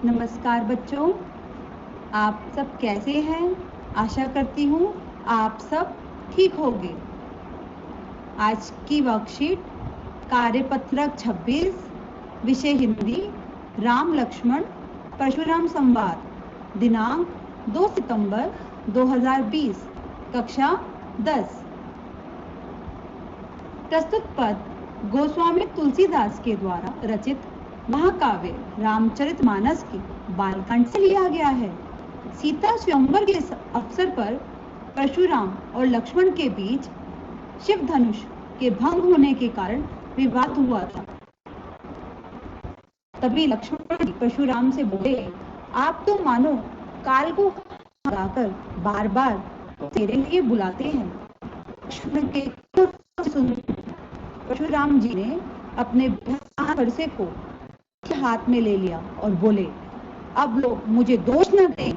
नमस्कार बच्चों, आप सब कैसे हैं? आशा करती हूँ आप सब ठीक होंगे। आज की वर्कशीट कार्यपत्रक 26, विषय हिंदी, राम लक्ष्मण परशुराम संवाद, दिनांक 2 सितंबर 2020, कक्षा 10। प्रस्तुत पद गोस्वामी तुलसीदास के द्वारा रचित महाकाव्य रामचरितमानस के बालकांड से लिया गया है। सीता स्वयंवर के अवसर पर परशुराम और लक्ष्मण के बीच शिव धनुष के भंग होने के कारण विवाद हुआ था। तभी लक्ष्मण जी परशुराम से बोले, आप तो मानो काल को लगाकर बार बार तेरे लिए बुलाते हैं। लक्ष्मण के परशुराम जी ने अपने फरसे को हाथ में ले लिया और बोले, अब लोग मुझे दोष न दें।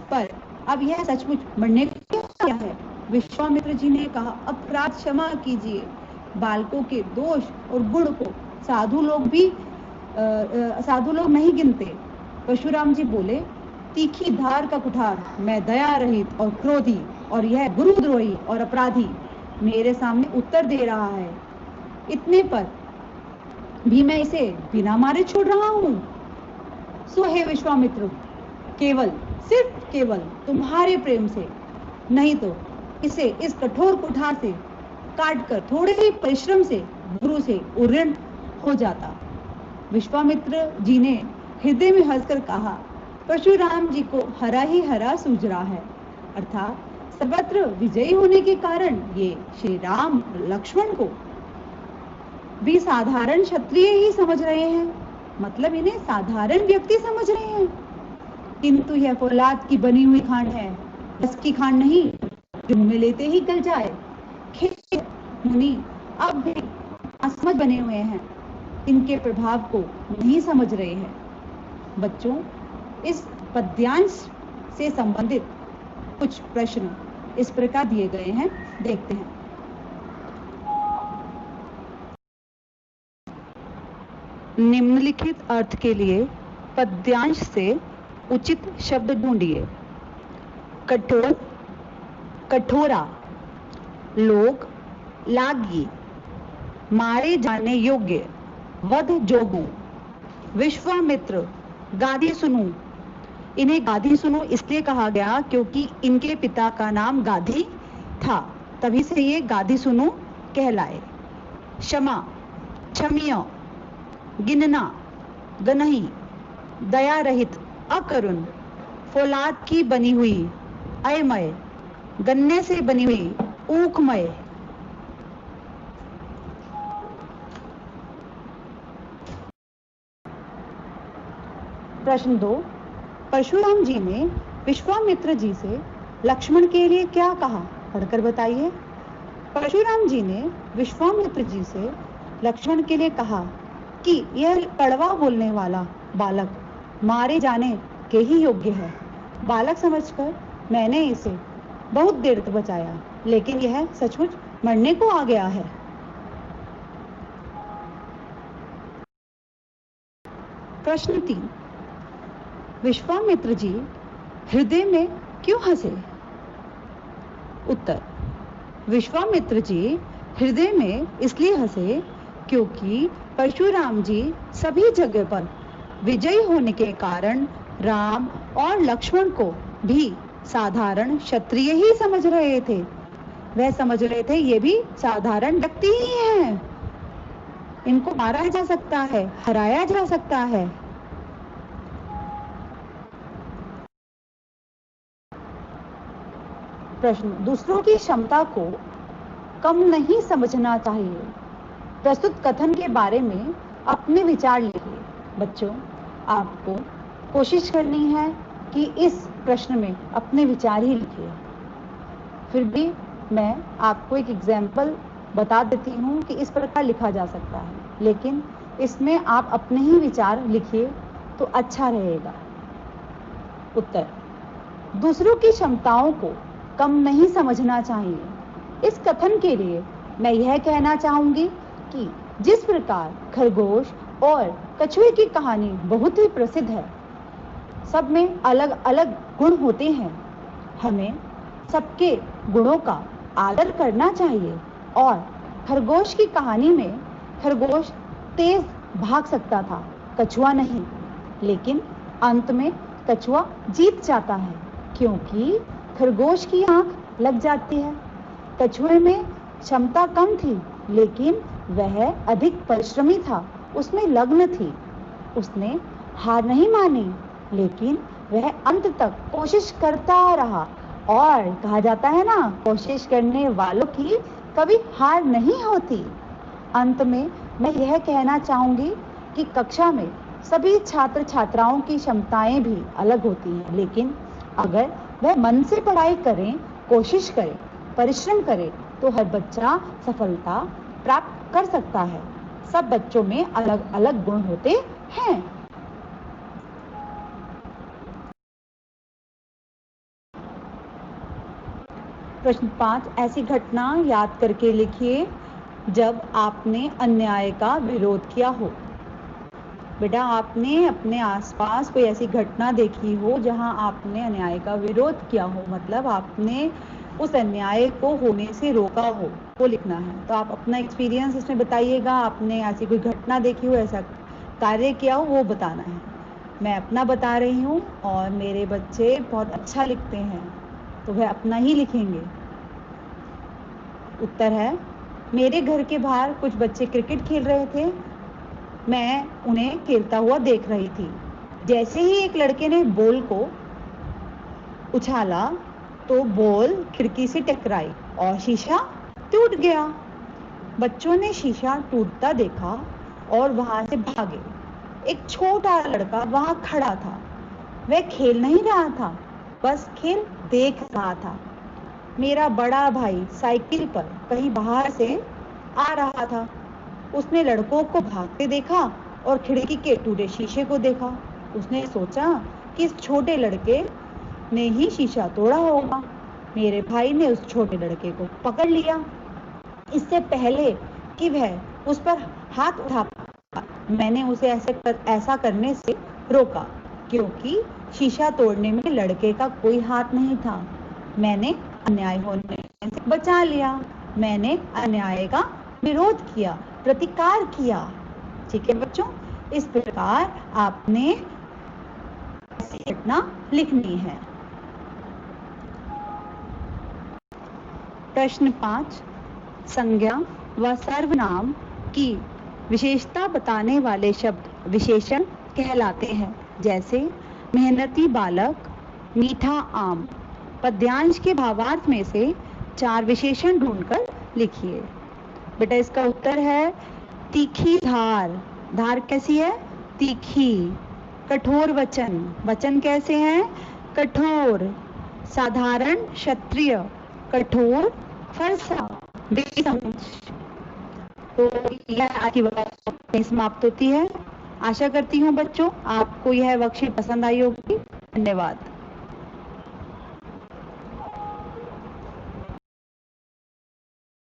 पर अब यह सचमुच मरने क्या है? विश्वामित्र जी ने कहा, अपराध क्षमा कीजिए। बालकों के दोष और गुण को साधु लोग नहीं गिनते। परशुराम जी बोले, तीखी धार का कुठार, मैं दया रहित और क्रोधी और यह गुरुद्रोही और अपराधी मेरे सामने उत्तर दे रहा है। इतने पर भी मैं इसे बिना मारे छोड़ रहा हूँ। सो हे विश्वामित्र, सिर्फ केवल तुम्हारे प्रेम से, नहीं तो इसे इस कठोर कुठार से काटकर थोड़े ही परिश्रम से गुरु से उऋण हो जाता। विश्वामित्र जी ने हृदय में हंसकर कहा, परशुराम जी को हरा ही हरा सूझ रहा है, अर्थात सर्वत्र विजयी होने के कारण ये श्री राम लक्ष्मण को भी साधारण क्षत्रिय ही समझ रहे हैं, मतलब इन्हें साधारण व्यक्ति समझ रहे हैं। किंतु यह फौलाद की बनी हुई खांड है, रस की खांड नहीं जो मुंह में लेते ही गल जाए। मुनि अब भी असमझ बने हुए हैं, इनके प्रभाव को नहीं समझ रहे हैं। बच्चों, इस पद्यांश से संबंधित कुछ प्रश्न इस प्रकार दिए गए हैं, देखते हैं। निम्नलिखित अर्थ के लिए पद्यांश से उचित शब्द ढूंढिए। कठोर, कठोरा, लोग, लागी, मारे जाने योग्य, वध जोगू। विश्वामित्र, गादी सुनू। इन्हें गादी सुनो इसलिए कहा गया क्योंकि इनके पिता का नाम गादी था, तभी से ये गादी सुनो कहलाए। क्षमा, क्षम्य, गिनना, गनही, दया रहित, अकरुण, फौलाद की बनी हुई, अयमय, गन्ने से बनी हुई, ऊखमय। प्रश्न 2, परशुराम जी ने विश्वामित्र जी से लक्ष्मण के लिए क्या कहा, पढ़कर बताइए। परशुराम जी ने विश्वामित्र जी से लक्ष्मण के लिए कहा कि यह कड़वा बोलने वाला बालक मारे जाने के ही योग्य है। बालक समझकर मैंने इसे बहुत देर तक बचाया, लेकिन यह सचमुच मरने को आ गया है। प्रश्न 3, विश्वामित्र जी हृदय में क्यों हंसे? उत्तर, विश्वामित्र जी हृदय में इसलिए हंसे क्योंकि परशुराम जी सभी जगह पर विजयी होने के कारण राम और लक्ष्मण को भी साधारण क्षत्रिय ही समझ रहे थे। वह समझ रहे थे ये भी साधारण व्यक्ति ही हैं, इनको मारा जा सकता है, हराया जा सकता है। प्रश्न, दूसरों की क्षमता को कम नहीं समझना चाहिए। प्रस्तुत कथन के बारे में अपने विचार लिखिए। बच्चों, आपको कोशिश करनी है कि इस प्रश्न में अपने विचार ही लिखिए। फिर भी मैं आपको एक एग्जाम्पल बता देती हूँ कि इस प्रकार लिखा जा सकता है, लेकिन इसमें आप अपने ही विचार लिखिए तो अच्छा रहेगा। उत्तर, दूसरों की क्षमताओं को कम नहीं समझना चाहिए। इस कथन के लिए मैं यह कहना चाहूंगी कि जिस प्रकार खरगोश और कछुए की कहानी बहुत ही प्रसिद्ध है, सब में अलग अलग गुण होते हैं। हमें सबके गुणों का आदर करना चाहिए। और खरगोश की कहानी में खरगोश तेज भाग सकता था, कछुआ नहीं। लेकिन अंत में कछुआ जीत जाता है, क्योंकि खरगोश की आंख लग जाती है। कछुए में क्षमता कम थी, लेकिन वह अधिक परिश्रमी था, उसमें लग्न थी। उसने हार नहीं मानी, लेकिन वह अंत तक कोशिश करता रहा। और कहा जाता है ना, कोशिश करने वालों की कभी हार नहीं होती। अंत में मैं यह कहना चाहूंगी कि कक्षा में सभी छात्र छात्राओं की क्षमताएं भी अलग होती हैं, लेकिन अगर वह मन से पढ़ाई करें, कोशिश करें, परिश्रम करें, तो हर बच्चा सफलता प्राप्त कर सकता है। सब बच्चों में अलग अलग गुण होते हैं। प्रश्न 5, ऐसी घटना याद करके लिखिए जब आपने अन्याय का विरोध किया हो। बेटा, आपने अपने आसपास कोई ऐसी घटना देखी हो जहां आपने अन्याय का विरोध किया हो, मतलब आपने उस अन्याय को होने से रोका हो, वो लिखना है। तो आप अपना एक्सपीरियंस इसमें बताइएगा। आपने ऐसी कोई घटना देखी हो, ऐसा कार्य किया हो, वो बताना है। मैं अपना बता रही हूँ और मेरे बच्चे बहुत अच्छा लिखते हैं, तो वह अपना ही लिखेंगे। उत्तर है, मेरे घर के बाहर कुछ बच्चे क्रिकेट खेल रहे थे। मैं उन्हें खेलता हुआ देख रही थी। जैसे ही एक लड़के ने बॉल को उछाला तो बॉल खिड़की से टकराई और शीशा टूट गया। बच्चों ने शीशा टूटता देखा और वहां से भागे। एक छोटा लड़का वहां खड़ा था। वह खेल नहीं रहा था, बस खेल देख रहा था। मेरा बड़ा भाई साइकिल पर कहीं बाहर से आ रहा था। उसने लड़कों को भागते देखा और खिड़की के टूटे शीशे को देखा। उसने सोचा कि इस छोटे लड़के ने ही शीशा तोड़ा होगा। मेरे भाई ने उस छोटे लड़के को पकड़ लिया। इससे पहले कि वह उस पर हाथ उठा, मैंने उसे ऐसा करने से रोका, क्योंकि शीशा तोड़ने में लड़के का कोई हाथ नहीं था। मैंने अन्याय होने से बचा लिया। मैंने अन्याय का विरोध किया, प्रतिकार किया। ठीक है बच्चों, इस प्रकार आपने घटना लिखनी है। प्रश्न 5, संज्ञा व सर्वनाम की विशेषता बताने वाले शब्द विशेषण कहलाते हैं। जैसे मेहनती बालक, मीठा आम। पद्यांश के भावार्थ में से 4 विशेषण ढूंढकर लिखिए। बेटा, इसका उत्तर है तीखी धार। धार कैसी है? तीखी। कठोर वचन, वचन कैसे हैं? कठोर। साधारण क्षत्रिय, कठोर फरसा। तो यह आज की वर्कशीट समाप्त होती है। आशा करती हूँ बच्चों आपको यह वर्कशीट पसंद आई होगी। धन्यवाद।